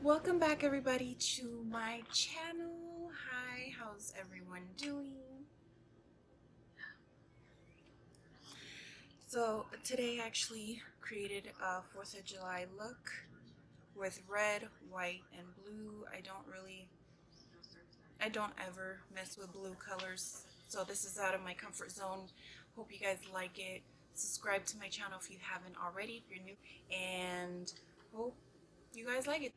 Welcome back everybody to my channel. Hi, how's everyone doing? So today I actually created a 4th of July look with red, white, and blue. I don't ever mess with blue colors, so this is out of my comfort zone. Hope you guys like it. Subscribe to my channel if you haven't already, if you're new, and hope you guys like it.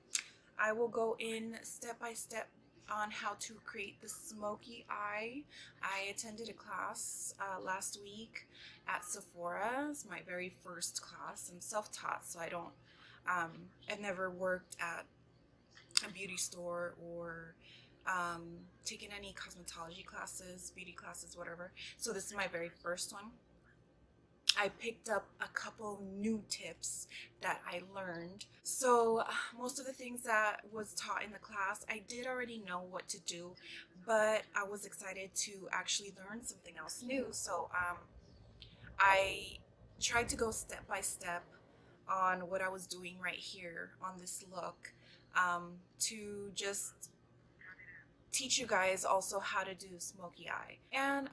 I will go in step by step on how to create the smoky eye. I attended a class last week at Sephora. It's my very first class. I'm self-taught, so I've never worked at a beauty store or taken any cosmetology classes, beauty classes, whatever. So this is my very first one. I picked up a couple new tips that I learned. So most of the things that was taught in the class, I did already know what to do, but I was excited to actually learn something else new. So I tried to go step by step on what I was doing right here on this look to just teach you guys also how to do smoky eye. And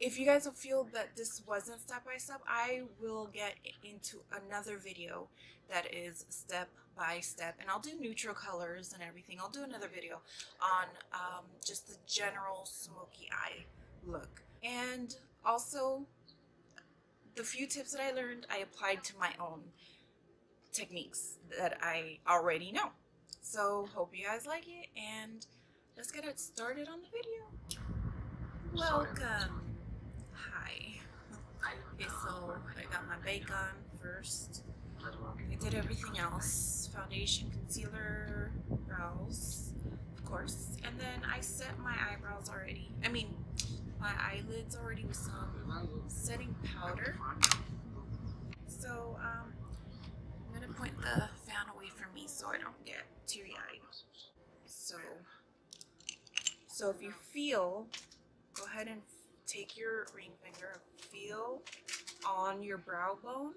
if you guys feel that this wasn't step by step, I will get into another video that is step by step, and I'll do neutral colors and everything. I'll do another video on just the general smoky eye look. And also, the few tips that I learned, I applied to my own techniques that I already know. So hope you guys like it, and let's get it started on the video. Welcome. Hi. Okay, so I got my bake on first. I did everything else. Foundation, concealer, brows, of course. And then I set my eyebrows already. My eyelids already with some setting powder. So, I'm gonna point the fan away from me so I don't get teary-eyed. So if you feel, go ahead and take your ring finger, feel on your brow bone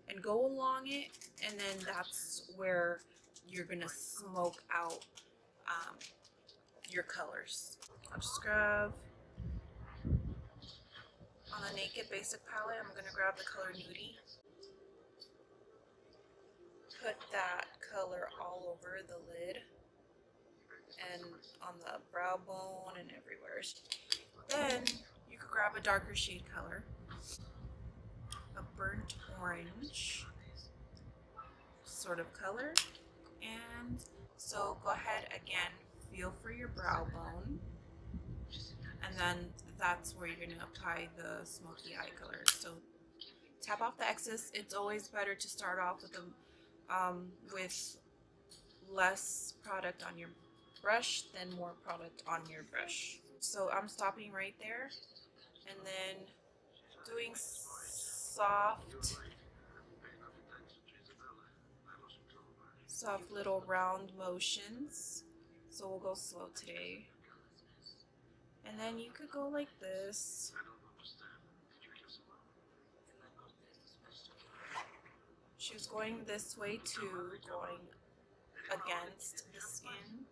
and go along it, and then that's where you're gonna smoke out your colors. I'll just grab, on the Naked Basic palette, I'm gonna grab the color Nudie. Put that color all over the lid and on the brow bone and everywhere. Then you could grab a darker shade color, a burnt orange sort of color, and so go ahead again, feel for your brow bone, and then that's where you're going to apply the smoky eye color. So tap off the excess. It's always better to start off with less product on your brush than more product on your brush. So I'm stopping right there and then doing soft little round motions. So we'll go slow today. And then you could go like this. She was going this way too, going against the skin.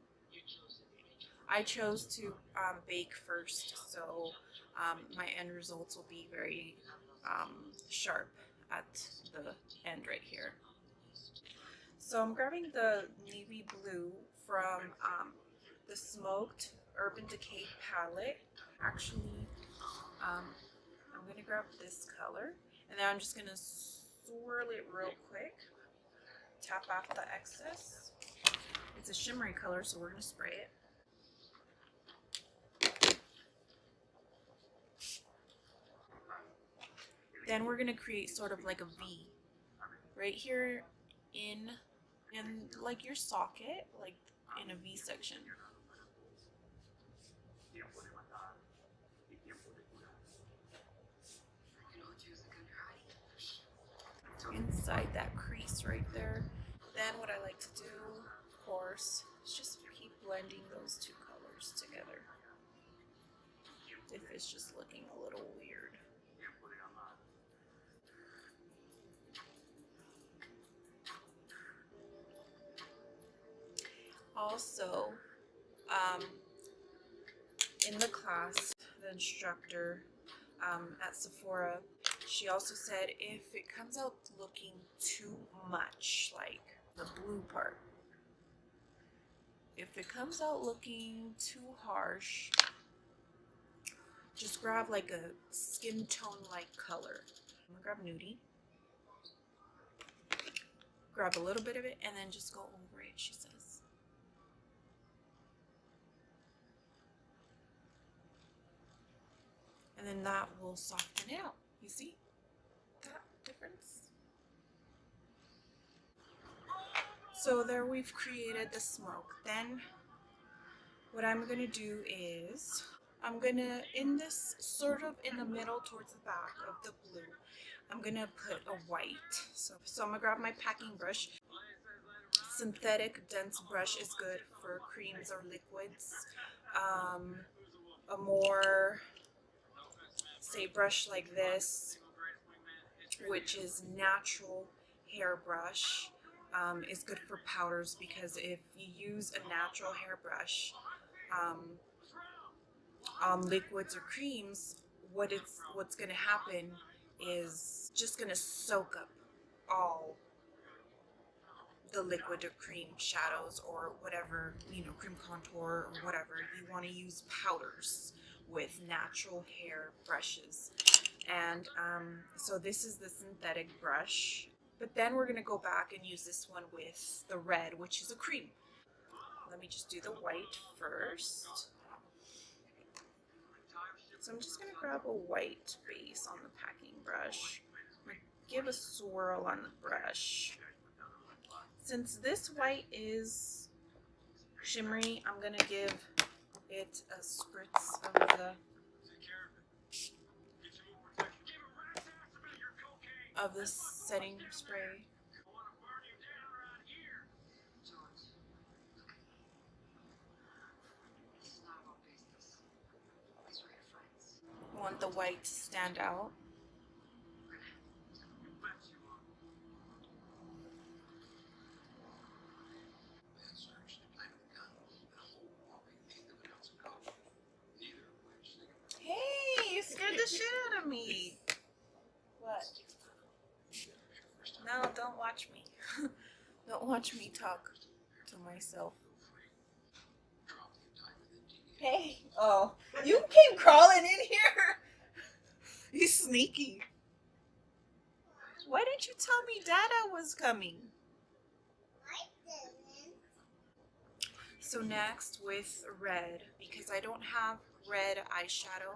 I chose to bake first, so my end results will be very sharp at the end right here. So I'm grabbing the navy blue from the Smoked Urban Decay palette. Actually, I'm going to grab this color, and then I'm just going to swirl it real quick. Tap off the excess. It's a shimmery color, so we're going to spray it. Then we're going to create sort of like a V right here in like your socket, like in a V section. Inside that crease right there. Then what I like to do, of course, is just keep blending those two colors together if it's just looking a little weird. Also, um, in the class, the instructor at Sephora, she also said if it comes out looking too much, like the blue part, if it comes out looking too harsh, just grab like a skin tone like color. I'm gonna grab nudie, grab a little bit of it, and then just go over it, she says. And then that will soften it out. You see that difference? So there we've created the smoke. Then what I'm gonna do is I'm gonna, in this sort of in the middle towards the back of the blue, I'm gonna put a white. So I'm gonna grab my packing brush. Synthetic dense brush is good for creams or liquids. A more, say, brush like this, which is natural hairbrush, is good for powders, because if you use a natural hairbrush on liquids or creams, what's going to happen is just going to soak up all the liquid or cream shadows or whatever, you know, cream contour or whatever. You want to use powders with natural hair brushes. And so this is the synthetic brush, but then we're going to go back and use this one with the red, which is a cream. Let me just do the white first. So I'm just going to grab a white base on the packing brush, give a swirl on the brush. Since this white is shimmery, I'm going to give it a spritz of the setting spray. I want the white to stand out. Hey, you scared the shit out of me. What? No, don't watch me. Don't watch me talk to myself. Hey. Oh, you came crawling in here. You sneaky. Why didn't you tell me Dada was coming? So next with red, because I don't have red eyeshadow,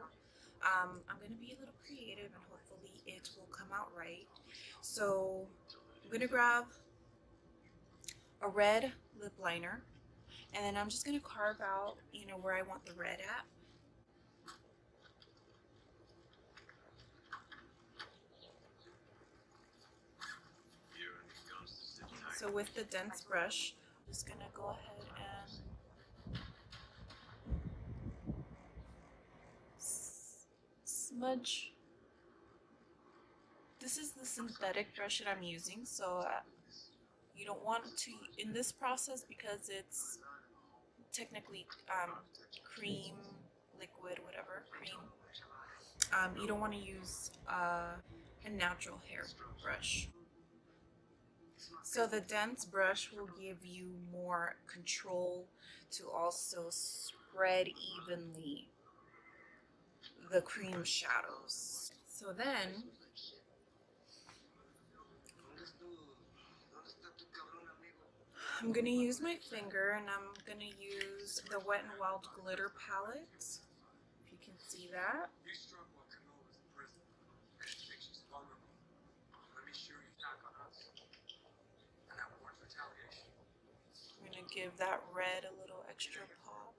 I'm going to be a little creative and hopefully it will come out right. So I'm going to grab a red lip liner, and then I'm just going to carve out, you know, where I want the red at. So with the dense brush, I'm just going to go ahead and smudge. This is the synthetic brush that I'm using, so you don't want to, in this process, because it's technically cream, liquid, whatever, cream, you don't want to use a natural hair brush. So the dense brush will give you more control to also spread evenly the cream shadows. So then I'm going to use my finger, and I'm going to use the Wet n Wild glitter palette, if you can see that. I'm going to give that red a little extra pop.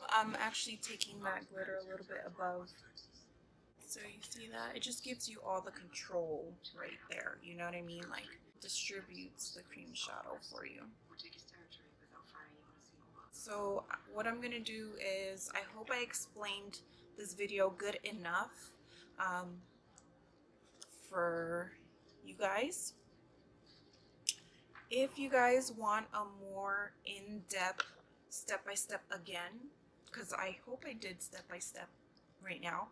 I'm actually taking that glitter a little bit above. So you see that? It just gives you all the control right there. You know what I mean? Like, distributes the cream shadow for you. So what I'm going to do is, I hope I explained this video good enough for you guys. If you guys want a more in-depth step-by-step again, because I hope I did step-by-step right now,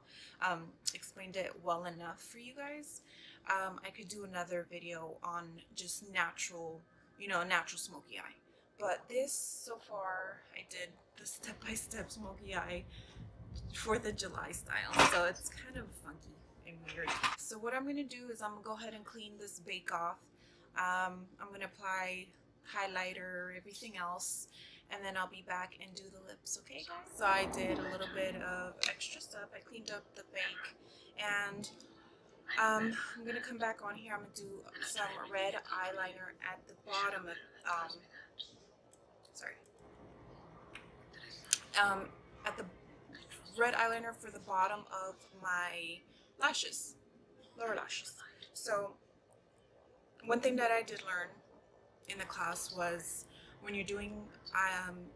explained it well enough for you guys, I could do another video on just natural, natural smoky eye. But this, so far, I did the step-by-step smoky eye 4th of July style, so it's kind of funky and weird. So what I'm going to do is I'm going to go ahead and clean this bake off. I'm going to apply highlighter, everything else, and then I'll be back and do the lips, okay guys? So I did a little bit of extra stuff. I cleaned up the bake, and I'm going to come back on here. I'm going to do some red eyeliner at the bottom of, at the red eyeliner for the bottom of my lashes, lower lashes. So one thing that I did learn in the class was when you're doing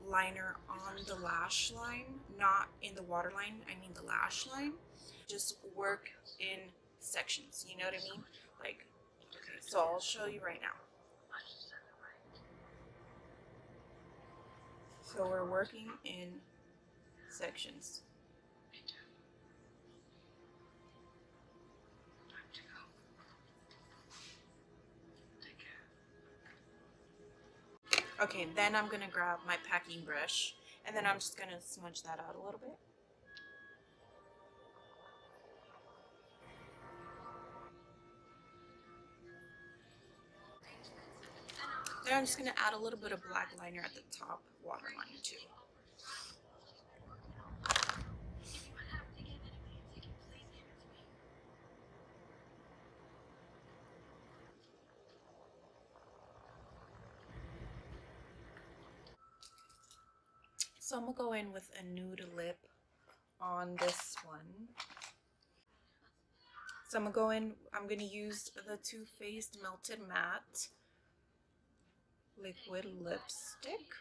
liner on the lash line, not in the waterline, I mean the lash line, just work in sections, you know what I mean? Like, okay, so I'll show you right now. So we're working in sections. Okay, then I'm gonna grab my packing brush, and then I'm just gonna smudge that out a little bit. Then I'm just gonna add a little bit of black liner at the top, waterline too. So I'm gonna go in with a nude lip on this one. So I'm gonna use the Too Faced Melted Matte liquid lipstick.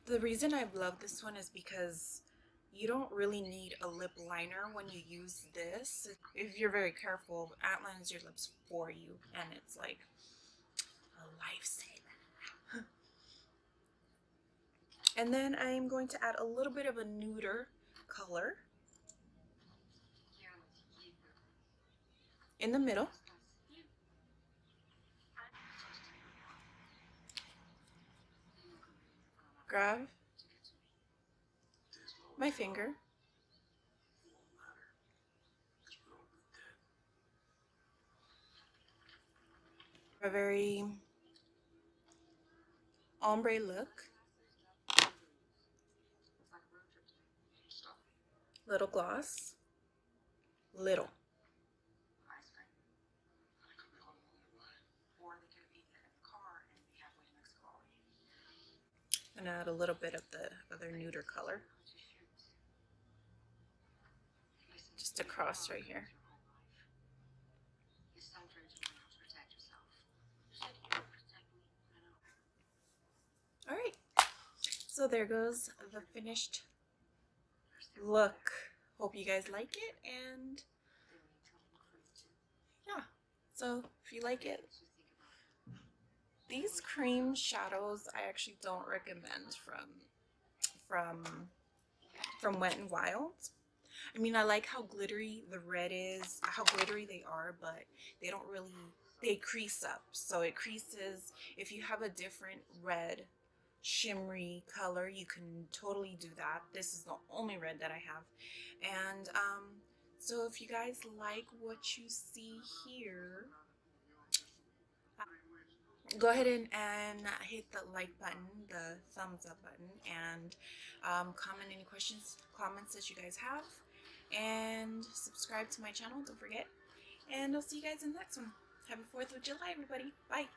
The reason I love this one is because you don't really need a lip liner when you use this. If you're very careful, it outlines your lips for you, and it's like a lifesaver. And then I'm going to add a little bit of a nuder color in the middle. Grab my finger, a very ombre look, little gloss, little. And add a little bit of the other nuder color just across right here. All right, so there goes the finished look. Hope you guys like it, and yeah, so if you like it, these cream shadows I actually don't recommend from Wet n Wild. I mean, I like how glittery the red is, how glittery they are, but they don't really, they crease up. So it creases. If you have a different red shimmery color, you can totally do that. This is the only red that I have. And so if you guys like what you see here, go ahead and hit the like button, the thumbs up button, and comment any questions, comments that you guys have, and subscribe to my channel, don't forget. And I'll see you guys in the next one. Happy 4th of July, everybody. Bye.